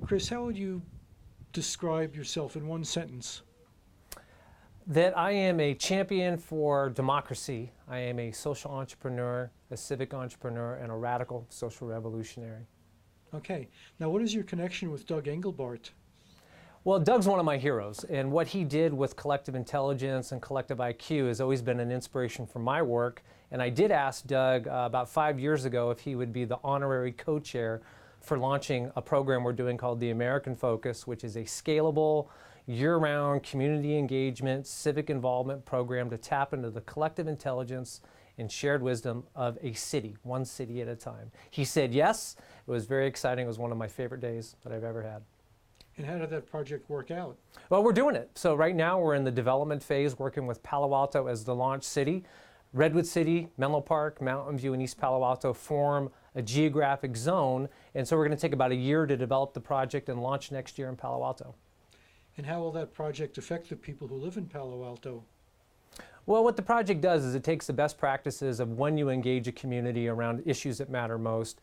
Chris, how would you describe yourself in one sentence? That I am a champion for democracy. I am a social entrepreneur, a civic entrepreneur, and a radical social revolutionary. Okay. Now, what is your connection with Doug Engelbart? Well, Doug's one of my heroes, and what he did with collective intelligence and collective IQ has always been an inspiration for my work. And I did ask Doug about 5 years ago if he would be the honorary co-chair for launching a program we're doing called the American Focus, which is a scalable, year-round community engagement, civic involvement program to tap into the collective intelligence and shared wisdom of a city, one city at a time. He said yes. It was very exciting. It was one of my favorite days that I've ever had. And how did that project work out? Well, we're doing it. So right now we're in the development phase, working with Palo Alto as the launch city. Redwood City, Menlo Park, Mountain View, and East Palo Alto form a geographic zone. And so we're going to take about a year to develop the project and launch next year in Palo Alto. And how will that project affect the people who live in Palo Alto? Well, what the project does is it takes the best practices of when you engage a community around issues that matter most.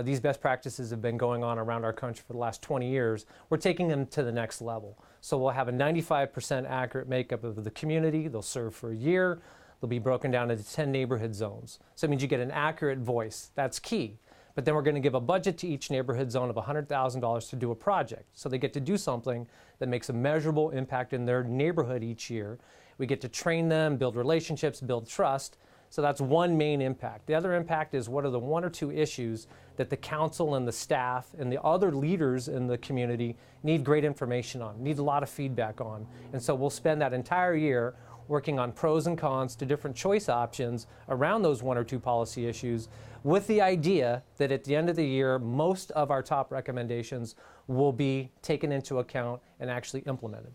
These best practices have been going on around our country for the last 20 years. We're taking them to the next level. So we'll have a 95% accurate makeup of the community. They'll serve for a year. They'll be broken down into 10 neighborhood zones. So it means you get an accurate voice. That's key. But then we're going to give a budget to each neighborhood zone of $100,000 to do a project. So they get to do something that makes a measurable impact in their neighborhood each year. We get to train them, build relationships, build trust. So that's one main impact. The other impact is what are the one or two issues that the council and the staff and the other leaders in the community need great information on, need a lot of feedback on. And so we'll spend that entire year working on pros and cons to different choice options around those one or two policy issues, with the idea that at the end of the year, most of our top recommendations will be taken into account and actually implemented.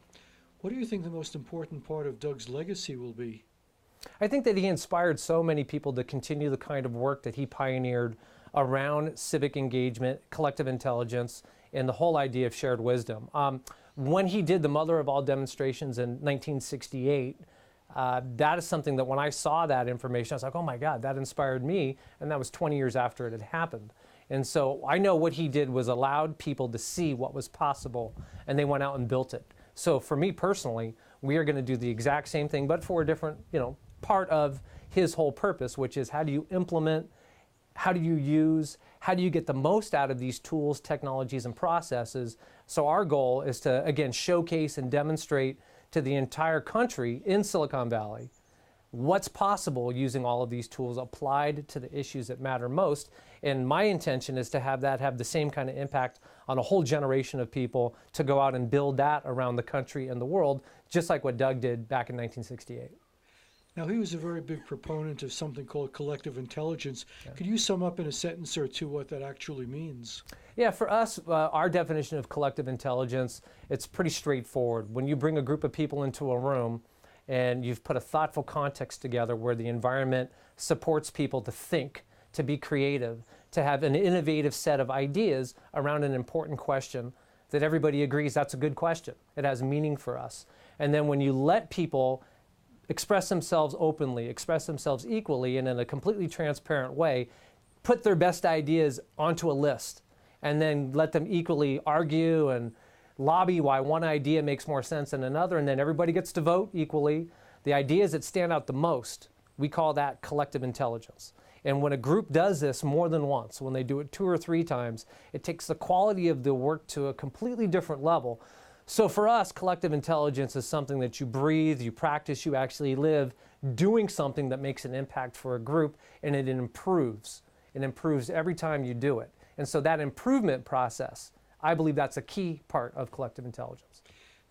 What do you think the most important part of Doug's legacy will be? I think that he inspired so many people to continue the kind of work that he pioneered around civic engagement, collective intelligence, and the whole idea of shared wisdom. When he did the mother of all demonstrations in 1968, that is something that when I saw that information, I was like, oh my God, that inspired me. And that was 20 years after it had happened. And so I know what he did was allowed people to see what was possible, and they went out and built it. So for me personally, we are going to do the exact same thing, but for a different, part of his whole purpose, which is how do you implement, how do you use, how do you get the most out of these tools, technologies, and processes? So our goal is to, again, showcase and demonstrate to the entire country in Silicon Valley what's possible using all of these tools applied to the issues that matter most. And my intention is to have that have the same kind of impact on a whole generation of people to go out and build that around the country and the world, just like what Doug did back in 1968. Now, he was a very big proponent of something called collective intelligence. Yeah. Could you sum up in a sentence or two what that actually means? Yeah, for us, our definition of collective intelligence, it's pretty straightforward. When you bring a group of people into a room and you've put a thoughtful context together where the environment supports people to think, to be creative, to have an innovative set of ideas around an important question that everybody agrees that's a good question. It has meaning for us. And then when you let people express themselves openly, express themselves equally, and in a completely transparent way, put their best ideas onto a list, and then let them equally argue and lobby why one idea makes more sense than another, and then everybody gets to vote equally. The ideas that stand out the most, we call that collective intelligence. And when a group does this more than once, when they do it 2 or 3 times, it takes the quality of the work to a completely different level. So for us, collective intelligence is something that you breathe, you practice, you actually live, doing something that makes an impact for a group, and it improves. It improves every time you do it. And so that improvement process, I believe that's a key part of collective intelligence.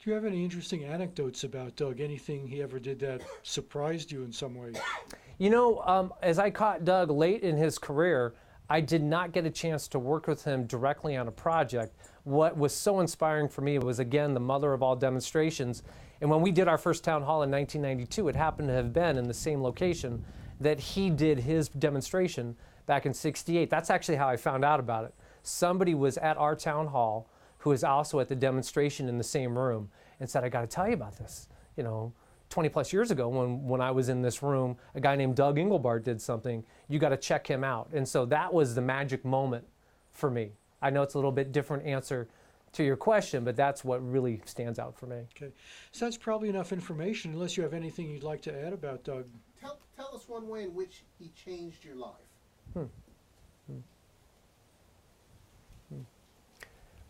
Do you have any interesting anecdotes about Doug? Anything he ever did that surprised you in some way? As I caught Doug late in his career, I did not get a chance to work with him directly on a project. What was so inspiring for me was, again, the mother of all demonstrations. And when we did our first town hall in 1992, it happened to have been in the same location that he did his demonstration back in '68. That's actually how I found out about it. Somebody was at our town hall who was also at the demonstration in the same room and said, I got to tell you about this. 20 plus years ago when I was in this room, a guy named Doug Engelbart did something. You got to check him out. And so that was the magic moment for me. I know it's a little bit different answer to your question, but that's what really stands out for me. Okay. So that's probably enough information, unless you have anything you'd like to add about Doug. Tell us one way in which he changed your life. Well,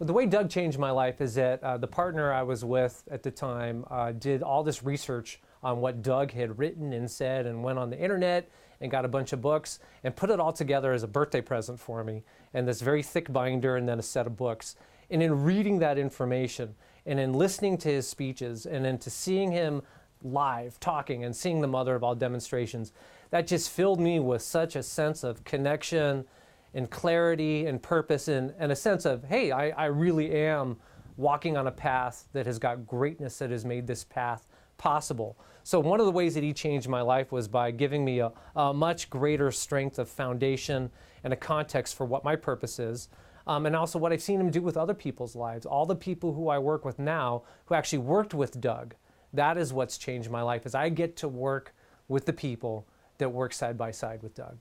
the way Doug changed my life is that the partner I was with at the time did all this research on what Doug had written and said, and went on the internet and got a bunch of books and put it all together as a birthday present for me, and this very thick binder and then a set of books. And in reading that information and in listening to his speeches and into seeing him live talking and seeing the mother of all demonstrations, that just filled me with such a sense of connection and clarity and purpose, and a sense of, hey, I really am walking on a path that has got greatness, that has made this path possible. So one of the ways that he changed my life was by giving me a much greater strength of foundation and a context for what my purpose is, and also what I've seen him do with other people's lives. All the people who I work with now who actually worked with Doug, that is what's changed my life, is I get to work with the people that work side by side with Doug.